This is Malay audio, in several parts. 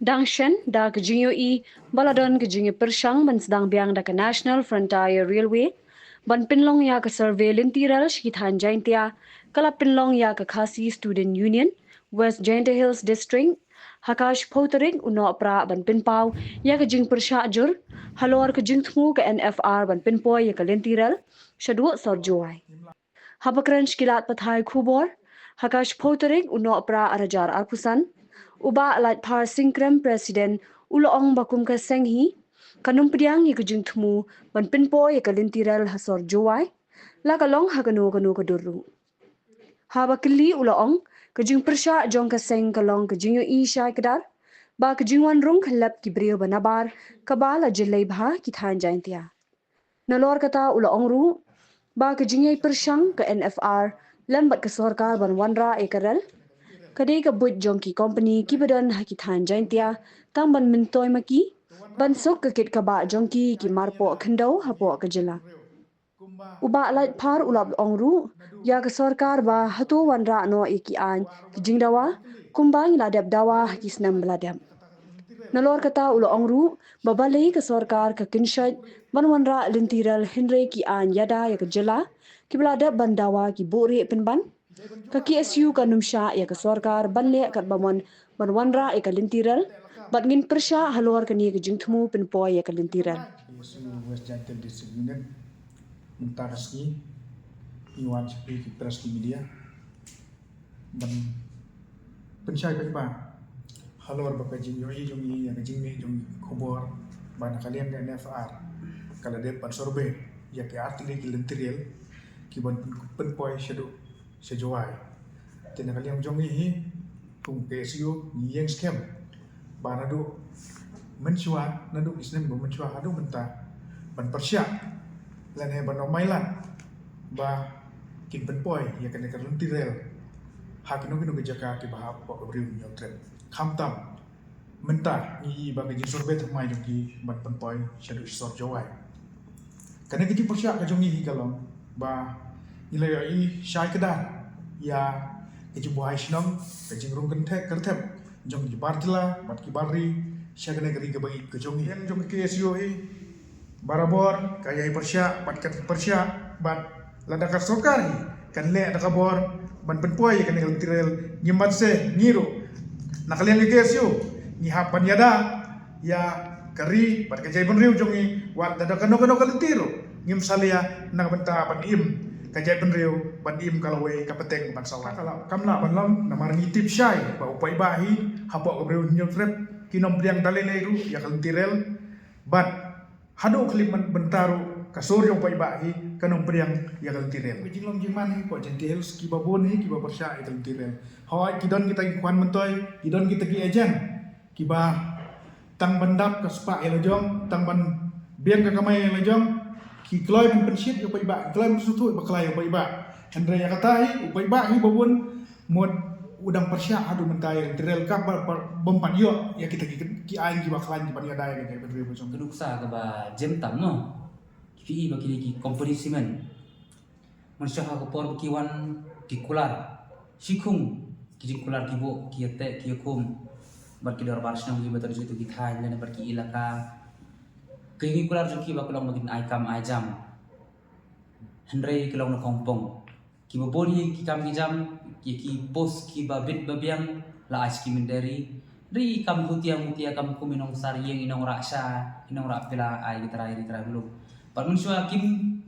Dangshan da kejinyo i baladon kejinyo persang ban sedang biang da ke National Frontier Railway ban pinlong ya ke survey lintiral shkithan jaintia kala pinlong ya ke Khasi Student Union West Jaintia Hills District Hakash Poterik uno pra ban pinpau ya ke jing persha jur halor ke jing thmu ke NFR ban pinpoy ya ke lintiral shadu sorjoai habakran shkilat pathai khubor Hakash Poterik uno pra arajar arpusan uba alat par singkrem presiden uloong bakum ka senghi kanum pediang ye kujing thmu ban pinpo ye kalintiral hasor jowai la kalong kanu kaduru haba kili uloong kujing persha jong ka seng kalong kujing yo i shai kadar ba kujing wan rung khalap ki brio banabar kabala jelai bha ki than jaintia nalor kata uloong ru ba kujing ye persyang ka NFR lambat ke sarkar ban wanra ekaral kadai ka buat jongki company ki badan haki than jaintia tang ban mintoy maki ban sok ka kit ka ba jongki ki marpo khandau hapo ka jila uba lait phar ulap ongru ya ka sarkar ba hato wanra no iki an ki jingdawa kumbang ladap dawa haki snam bladam nalor kata ulo ongru babalei ka sarkar ka kinshat ban wanra lintiral hinre ki an yada ya ka jila ki bladap bandawa ki bore pinban ka KSU ka numsha ya ka sarkar banle kat bamon banwanra ya ka lintiral bat ngin persha halor ka ni ka jingthmu pinpoy ya ka lintiral KSU West Jaintia District Unit Muntareski Iwan seperti Praski Media dan pensyai ba halor ba kajing yoi jongi ya kajing ni jongi khobor bana kalian ka NFR kala de pan sorbe ya ke artili ki lintiral ki ban penpoy shedo sejawai tena kalian jongi hi tung KSU ni yang scam bana do menchua nadu isnem bo menchua hadu menta ban persya lan he ban omailan ba kin penpoy ya kan ka lintiral hakino kino ke jaka ke bahap ko briu nyotret khamtam menta ni ba ke sorbe thamai joki ban penpoy shadu sor jawai kana ke persya ka jongi hi kalong ba nilai ai shai kedar ya ke buai shnam ke jingrung kan thek kerthem jong ki bartla bat ki barri shagane gari ke bagi ke jongi yang jong ke SU hi barabor kaya persya bat kat persya bat ladakat sokar hi kan le ada kabor ban penpoy kan ngal tirel nyimbat se ngiro nakalian ke SU ni hapan yada ya kari bat kajai benriu jongi wat dada kano kalintiro ngim salia nak benta ban im kajai benriu ban im kalawai kapeteng ban sawat kala kamla ban lam namar ngitip syai ba upai bahi hapo benriu nyotrep kinom priang daleleru ya kalintirel bat hado kliman bentaru kasur yang upai bahi kanom priang ya kalintirel jinglom jingman hi ko jentel ki babon hi ki babersya ya kalintirel hawai kidon kita kwan mentoy kidon kita ki ejen ki ba tang bandap ka spa elajong tang ban biang ka kamai elajong ki kloy ban pensit upai ba kloy musutu ba klay upai ba hendra ya katai upai ba hi babon mod udang persya adu mentai tirel ka bompan yo ya kita ki aing ki baklan ki bania daya ke bedre bocong keduksa ke ba jem tam no ki ba ki company simen manusia ha ko por ki wan ki kular sikhung ki kular ki bo ki ate ki kum bar ki dor barsna ki betar ju ki thai ne bar ki ilaka ki kular ju ki ba kolong makin ai kam ai jam hendrei kolong na kompong ki ba boni ki kam ki jam ki pos ki ba bit ba biang la ais ki menderi ri kam mutia kam kuminong sarieng inong raksa inong rapila ai ki terai belum par manusia kim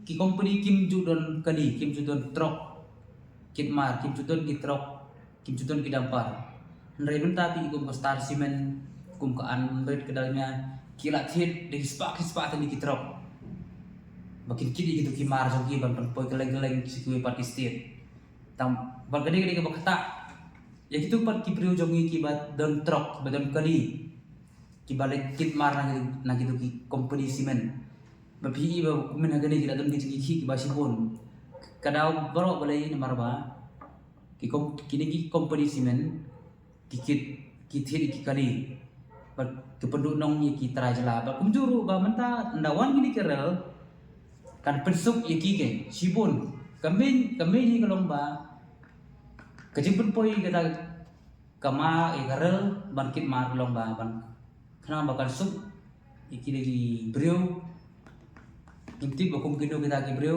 ki company kim judon kadi kim judon trok kit mar kim judon ki trok kim judon ki dampar hendrei benta ki kum star simen kum ka an bed ke dalamnya kila thit di spak tadi ki trok makin kidi gitu ki mar jong ki ban poi geleng-geleng si kuwi par ki state tam ban gede ke bakata ya gitu par ki priu jongi ki bat don trok badon kali ki balik kit mar na gitu ki company simen ba pi ba men gede ki don ki basibon kadau baro balai ni marba ki company simen ki thiri ki kali ba ke penduk nong ni ki trajala ba kumjuru ba menta ndawan gini kerel kan pensuk ya ki ke sibon kami ni kalong ba kajing penpoy kata kama ikarel ban kit mar long ba ban khna ba kan sup ikili gi brio inti ba kum kindo kita gi brio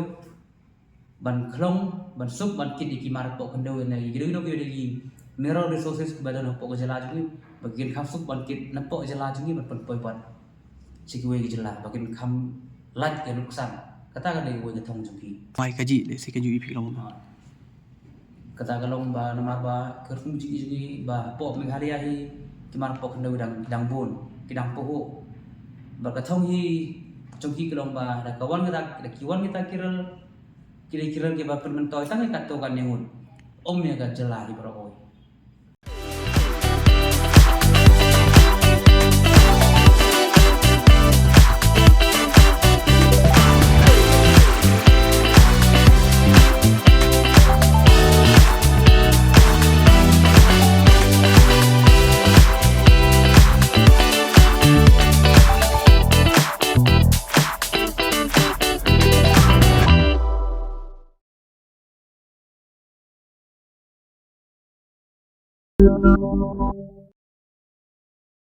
ban khlong ban sup ban kit iki mar po kendo ne gi no gi mineral resources badan po ko jala ji bagian kham sup ban kit napo jala ji ban poi ban sikwe gi jala bagian kham lat ke nuksan kata kan dei wo thong jumpi mai kaji le se kaji ipi long kata kalong ba namar ba kerfung ji ba po meghalaya hi kimar po kendo dang bon kidang po ho ba kathong hi chongki kalong ba da kawan kita kiral ke ba pen mentoy tang ka to kan nengun om ya ga jela di pro oi Thank you.